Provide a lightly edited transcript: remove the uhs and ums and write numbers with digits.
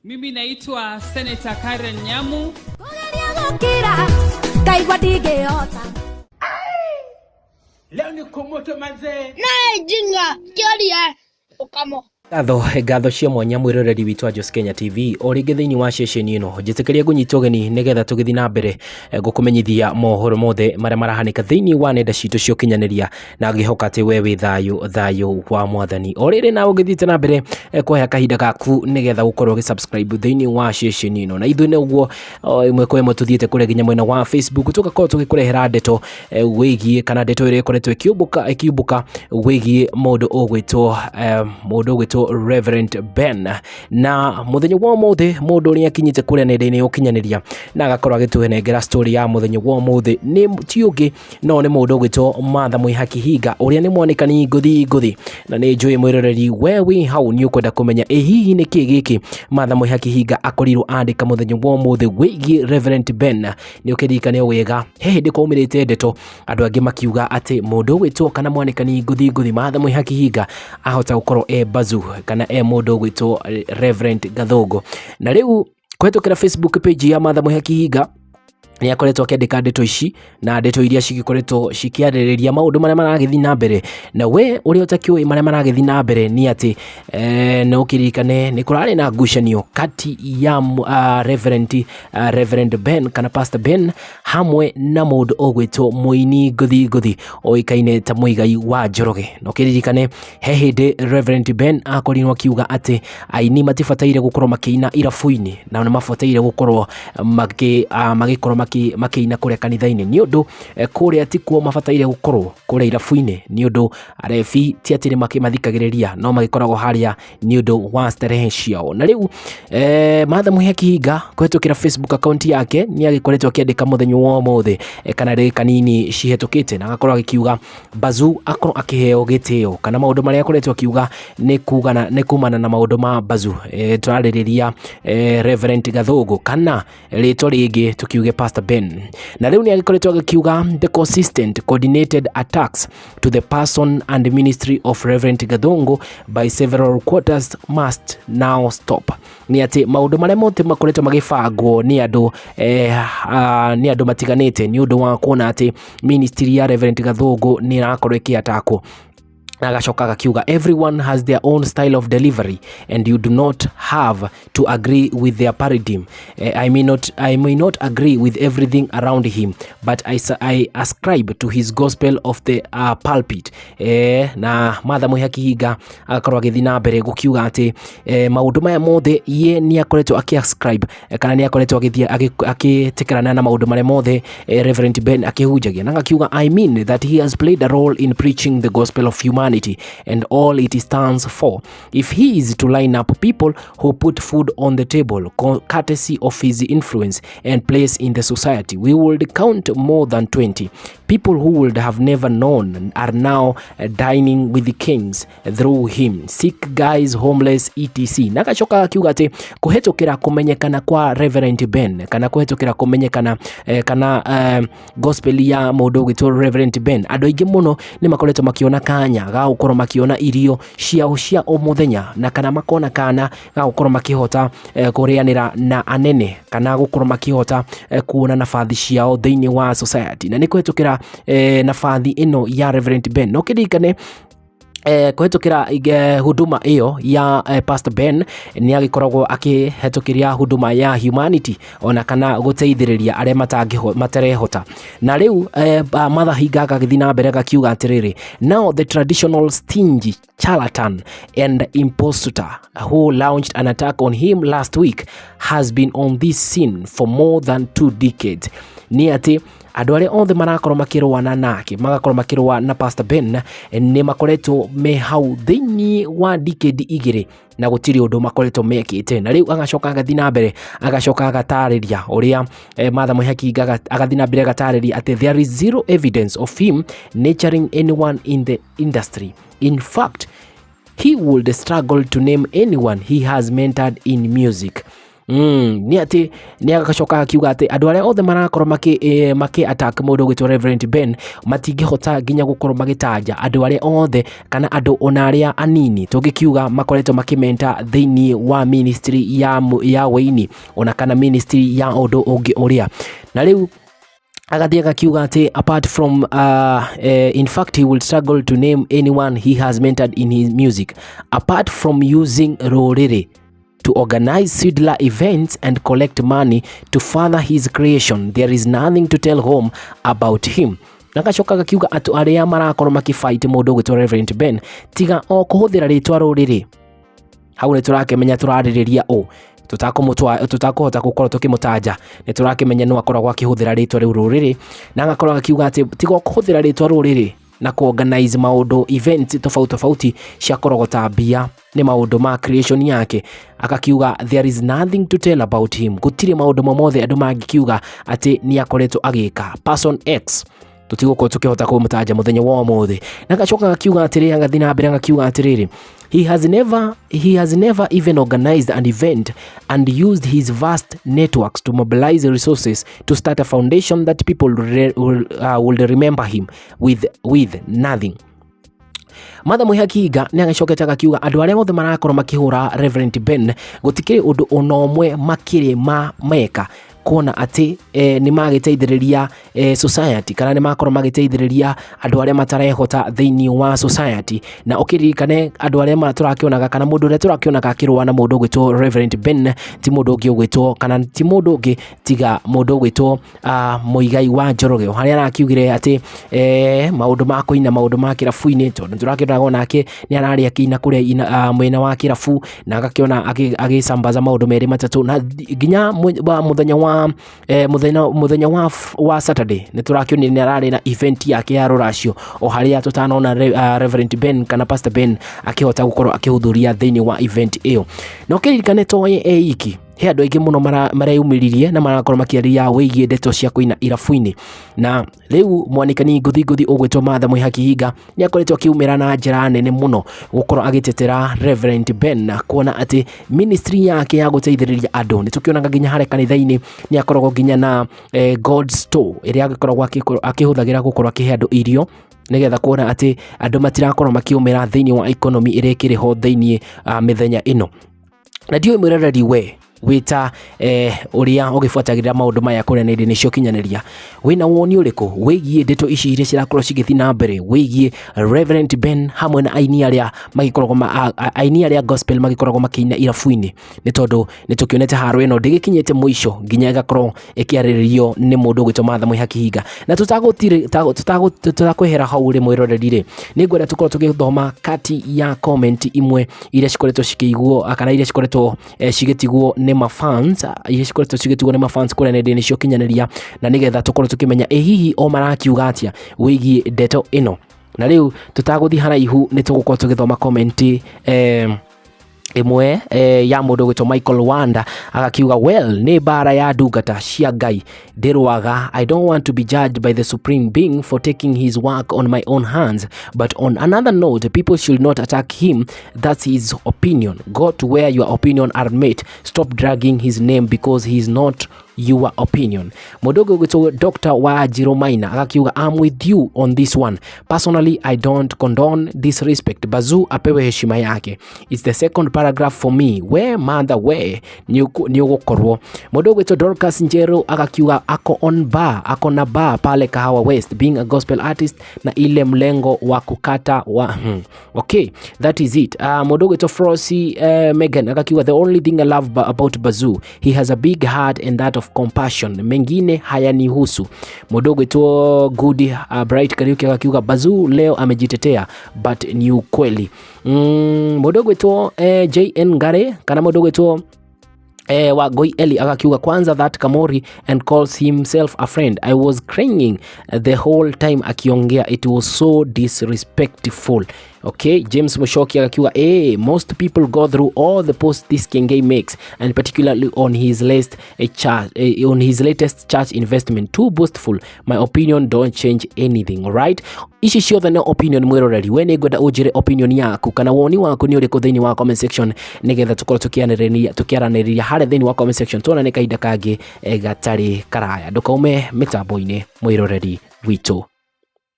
Mimi naitwa Senator Karen Nyamu. Leo ni kumoto manze. Na jinga kiaria ukamo. Ngatho cia mwanya mwiroreri witwa Jos Kenya TV o ringi thiini wa ceceni ino njitikiria gunyita ugeni nigetha tugithi na mbere gukumenyithia mohoro mothe maria marahanika thiini wa nenda citu cio kinyaniria na ngihoka ati we wi thayu wa mwathani o riri na ugithite na mbere kuhe kahinda gaku nigetha gukorwo gisubscribe thiini wa ceceni ino na ithuĩ nĩguo imwe kwa imwe tuthiĩte kũrĩa nginya mwena wa Facebook tugakorwo tugikurehera ndeto wigie kana ndeto ĩrĩa ĩkoretwo ĩkiumbũka wigie mũndũ ũgwĩtwo Reverend Ben na muthenya wa mothe mundu uria akinyite kuria nenda-ini ukinyaniria na agakorwo agituhenengera story ya muthenya wa mothe ni tiugi no ni mundu ugwitwo Matha Muigai Hinga uria ni mwanikani nguthi na ni njui mwiroreri wewe hau ni ukwenda kumenya hihi ni ki giki Matha Muigai Hinga akorirwo andika muthenya wa mothe wigi Reverend Ben ni ukiririkane wega hehe ndikumirite ndeto andu angi makiuga ati mundu ugwitwo kana mwanikani nguthi Matha Muigai Hinga ahota gukorwo bazu kana mundu gwitwo Reverend Gathongo na riu kwetukira Facebook page ya Matha Muigai Hinga ni akoretwo akiandika ndeto ici na ndeto iria cigikoretwo cikiaririria maundu maria maragithi na mbere na we uri utakiwe maria maragithi na mbere ni ati no kiririkane ni kurari na ngucanio kati ya Reverend Ben kana Pastor Ben hamwe na mundu ogwitwo muini nguthi oikaine ta Muigai wa Njoroge no kiririkane he hindi Reverend Ben akorinwo akiuga ati aini matibataire gukorwo makiina irabu-ini na mabataire gukorwo magikorwo makiina kuria kanitha-ini ni undu kuria tikuo mabataire gukorwo kuria irabu-ini ni undu arebi ti atiri makimathikagiriria no magikoragwo haria ni undu wa starehe ciao na riu Matha Muigai Hinga kwetukira Facebook account yake ni agikoretwo akiandika muthenya wa mothe kana ri kanini cihetukite na agakorwo akiuga Bazu akorwo akiheo gitio kana maundu maria akoretwo akiuga ni kugana ni kumana na maundu ma Bazu turaririria Reverend Gathongo kana rito ringi tukiuge Pastor Ben na riu ni agikoretwo akiuga the consistent coordinated attacks to the person and ministry of Reverend Gathongo by several quarters must now stop ni ati maundu maria mothe makoretwo magifangwo ni andu matiganite ni undu wa kuona ati ministry ya Reverend Gathongo ni rakorwo ikiatako agacoka akiuga everyone has their own style of delivery and you do not have to agree with their paradigm. I may not agree with everything around him, but I ascribe to his gospel of the pulpit. Na Matha Muigai Hinga agakorwo agithi na mbere gukiuga ati maundu maya mothe ye ni akoretwo akiascribe kana ni akoretwo agitikarana na maundu mare mothe Reverend Ben akihunjagia na akiuga I mean that he has played a role in preaching the gospel of humanity and all it stands for. If he is to line up people who put food on the table courtesy of his influence and place in the society, we would count more than 20. People who would have never known are now dining with the kings through him. Sick guys, homeless, etc. Nagacoka akiuga ati kuhetukira kumenyekana kwa Reverend Ben kana kuhetukira kumenyekana gospel ya mundu gwitwo Reverend Ben andu aingi muno ni makoretwo makiona kanya ga gukorwo makiona irio cia o muthenya na kana makona kana ga gukorwo makihota kurianira na anene kana gukorwo makihota kuona nafathi ciao thiini wa society na ni kuhetukira nafathi ino ya Reverend Ben no kiririkane kuhetukira huduma iyo ya Pastor Ben ni agikoragwo akihetukiria huduma ya humanity ona kana guteithiriria aria matarehota na riu Matha Hinga agagithi na mbere akiuga atiriri now the traditional stingy charlatan and impostor who launched an attack on him last week has been on this scene for more than 2 decades ni ati andu aria othe marakorwo makirwana nake magakorwo makirwa na Pastor Ben ni makoretwo me hau thiini wa decade igiri na gutiri undu makoretwo mekite na riu agacoka agathi na mbere agacoka agatariria uria Matha Muigai Hinga agathi na mbere agatariria ati there is zero evidence of him nurturing anyone in the industry. In fact, he would struggle to name anyone he has mentored in music. ni ati ni agacoka akiuga ati andu aria othe marakorwo maki attack mundu gwitwo Reverend Ben matingihota nginya gukorwo magitanja andu aria othe kana andu ona aria anini tungikiuga makoretwo makimenta thiini wa ministry ya waini ona kana ministry ya undu ungi uria na riu agathia gakiuga ati apart from in fact he will struggle to name anyone he has mentored in his music apart from using rorere to organize Sidla events and collect money to further his creation. There is nothing to tell home about him. Nagacoka gakiuga atu aria marakorwo makifight mundu gwitwo Reverend Ben tiga o kuhuthira ritwa ruriri hau ni turakemenya turaririria tutakuhota gukorwo tukimutanja ni turakemenya no akoragwo akihuthira ritwa riu ruriri na agakorwo akiuga ati tiga kuhuthira ritwa ruriri na organize maundu events tofauti cia korogota mbia ni maundu ma creation yake akakiuga there is nothing to tell about him gutiri maundu mothe andu mangikiuga ati ni akoretwo agika person X tutigukorwo tukihota kumutanja muthenya wa mothe na gacoka gakiuga atiri agathina mbere gakiuga atiriri he has never even organized an event and used his vast networks to mobilize resources to start a foundation that people will remember him with nothing. Muigai Hinga ni agacokete agakiuga andu aria mothe marakorwo makihura Reverend Ben gutikiri undu onomwe makiri meka kuona ati ni magiteithiriria society kana ni makorwo magiteithiriria andu aria matarehota thiini wa society na ukiririkane andu aria turakionaga kana mundu uria turakionaga akirwa na mundu gwitwo Reverend Ben ti mundu ungi gwitwo kana ti mundu ungi tiga mundu gwitwo Muigai wa Njoroge haria arakiugire ati maundu ma kuina maundu ma kirabu-ini tondu turakionaga nake ni arari akina kuria mwena wa kirabu na agakiona agisambaza maundu meri matatu na ginya muthenya wa Saturday ni turakionire ni arari na event yake ya ruracio o haria tutanona Reverend Ben kana Pastor Ben akihota gukorwo akihudhuria thiini wa event iyo no kiririkane toye iki he andu aingi muno mareyumiririe na marakorwo makiaria wigie ndeto cia kuina irabu-ini na riu mwanikani nguthi ugwitwo Muigai Hinga ni akoretwo akiumira na njira nene muno gukorwo agitetera Reverend Ben na kuona ati ministry yake ya guteithiriria andu ni tukionaga nginya hare kanitha-ini ni akoragwo nginya na God store iria agikoragwo akihuthagira gukorwo akihe andu irio nigetha kuona ati andu matirakorwo makiumira thiini wa economy iria ikiriho thiini mithenya ino na ndiyo mwirereri we wita uria ugifuatagira maundu maya kuria nende nicio kinyaniria wina woni uriku wigie ndeto ici iria cirakorwo cigithi na mbere wigie Reverend Ben hamwe na aini aria gospel magikoragwo makiina irabu-ini ni tondu ni tukionete haro ino ndigikinyete mwisho nginya igakorwo ikiariririo ni mundu gwitwo Muigai Hinga na tutakwehera hau ri mwiroreri ni ngwenda tukorwo tugithoma kati ya comment imwe iria cikoretwo cikiigwo kana iria cikoretwo cigitigwo ni mafans yeshikoretwo cigetugo ni mafans kuria nende nicio kinyaniria na nigetha tukorwo tukimenya hihi o marakiuga atia wigie ndeto ino na riu tutaguthi haraihu ni tugukorwo tugithoma comment imwe ya mundu gwitwo Michael Wanda agakiuga well ni bara ya ndungata cia Ngai ndirwaga I don't want to be judged by the supreme being for taking his work on my own hands but on another note people should not attack him that's his opinion go to where your opinion are met stop dragging his name because he is not your opinion. Modogo gwitwo Dr. Wajiro Maina agakiuga I'm with you on this one. Personally I don't condone disrespect. Bazoo apewe heshima yake. It's the second paragraph for me. Where mother where ni ugukorwo. Modogo gwitwo Dorcas Njero agakiuga ako na bar pale Kahawa West being a gospel artist na ile mlengo wa kukata wa okay, that is it. Modogo gwitwo Frosty Megan agakiuga the only thing I love about Bazoo he has a big heart and that of compassion mengine hayanihusu. Modogo to Good Bright Kariuki akakiuga Bazoo leo amejitetea but ni ukweli. Modogo to JN Ngare kana modogo to wa Goi Eli akakiuga kwanza that Kamori and calls himself a friend. I was crying the whole time akiongea, it was so disrespectful. Okay, James Mushoki akakiuga most people go through all the posts this Kiengei makes, and particularly on his latest church investment. Too boastful. My opinion don't change anything. Alright, ici ciothe no opinion mwiroreri. We ni ngwenda unjire opinion yaku kana woni waku ni uriku thiini wa comment section, nigetha tukorwo tukiaraniria hare thiini wa comment section. Tuonane kahinda kangi gatari karaya. Ndukaume mitambo-ini mwiroreri witu.